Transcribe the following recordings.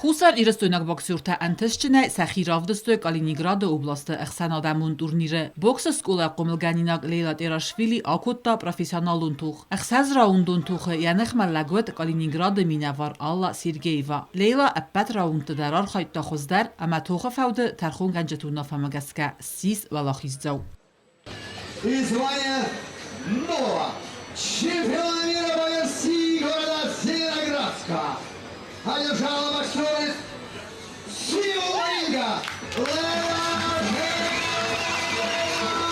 Խուսար իրստույնակ բոքսյուրթը անտեսչն է Սախիրավդստոյ Կալինինգրադը օբլաստը ըխսան ադամուն տուրնիրը բոքսը սկուլա կոմլգանինակ Լեյլա Տերաշվիլի ակոտտա պրոֆեսիոնալուն թուղ ըխսազ ռաունդուն թուղը յանեղ մալագոտ Կալինինգրադը մինավար Ալլա Սիրգեյվա Լեյլա ապատ ռաունդը դարար խայտա խոզդար ամա թուղը ֆավդը թարխուն գանջետունով համագասկա սիս վալախիզձավ И звание нового чемпиона мира по версии города Зеленоградска. Одержала боксер силу ринга Лейла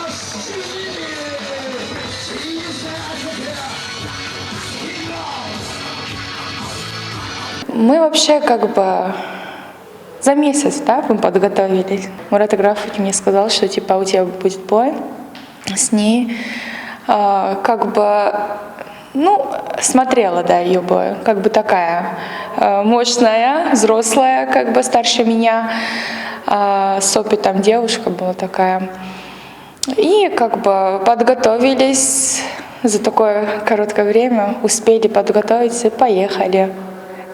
Тверашвили. Мы вообще как бы за месяц, да, мы подготовились. Мурат Аграфович мне сказал, что типа у тебя будет бой с ней. Как бы, ну, смотрела, да, ее бой. Как бы такая мощная, взрослая, как бы старше меня. С опытом девушка была такая. И как бы подготовились за такое короткое время. Успели подготовиться и поехали.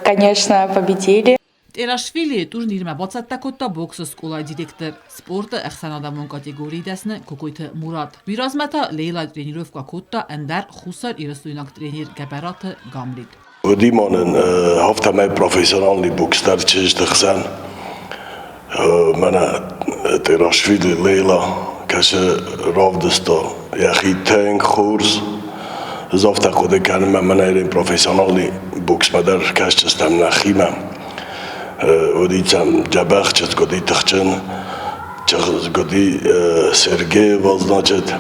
Конечно, победили. Տերաշվիլի տուրնիրը բացատակոտա բոքսը սկուլա դիրեկտոր սպորտը ըխսանադամուն կատեգորիի դեսնը կոկույթը Մուրատ վիրազմատա Լեյլա տրենիրովկա կոտտա ընդար խուսար իրստույնակ տրենիր գաբարատը Գամլիտ Դիմանն հավթամայ պրոֆեսիոնալի բոքստար ճիշտ ըխսան mənə Տերաշվիլի Լեյլա կաշը ռովդստո yaxի թենք խուրս զովտա կոդեկանում mənə իրեն պրոֆեսիոնալի բոքսմադար կաշճստամ նախիմա Odicam Jabachchet godi tachchen godi Sergey Voznachet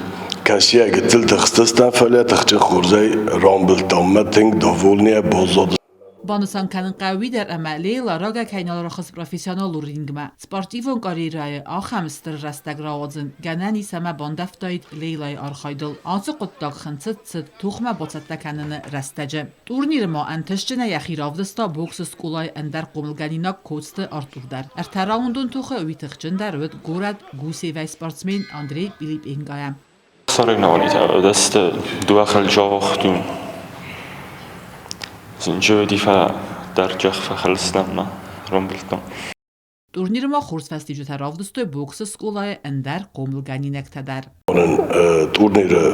Kasiya getil taxstastan fəaliyyət tachchen xurzay Rambel tammeting dovolniya bozod Բանուսան կանն qavvi der ama Leyla raga kaynalara xas professional ringma sportivon karieraya axamstır rastagradzın ganani sama bandaftayt Leylay arxaydıl ansı qotdaq xınçıt tuxma botsatda kanını rastaca turnirma antışçına yaxiravdsta boks skulay endar qomlganina kostı arturdar ertaraundun tuxu vitixçindar vet gorad gusevay sportsmen Andrey Filip Engayam صارنا دست داخل جاختون جودي فدر جخ فخلصنا رامبلتون Turnirma xurs festival taravdstoy boks skolaya endar qomlganinektadar. Турнира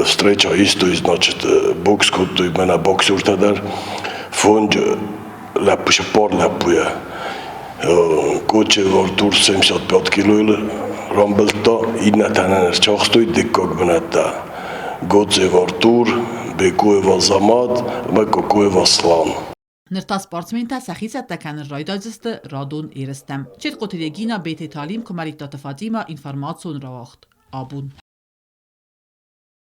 встреча исто значит бокс кутой мена боксуртадар фонд лапуша пор лапуя коче вортур 75 кило рамбелто инатанер чохстой дикок мената гоце вортур бекуева замат мекокуева слан Nırta sportsmenta saxisat takanır raydacıstı radon eristem. Çet qotiregina bete talim kumaliktatı Fatima informasyon ravaxt. Abun.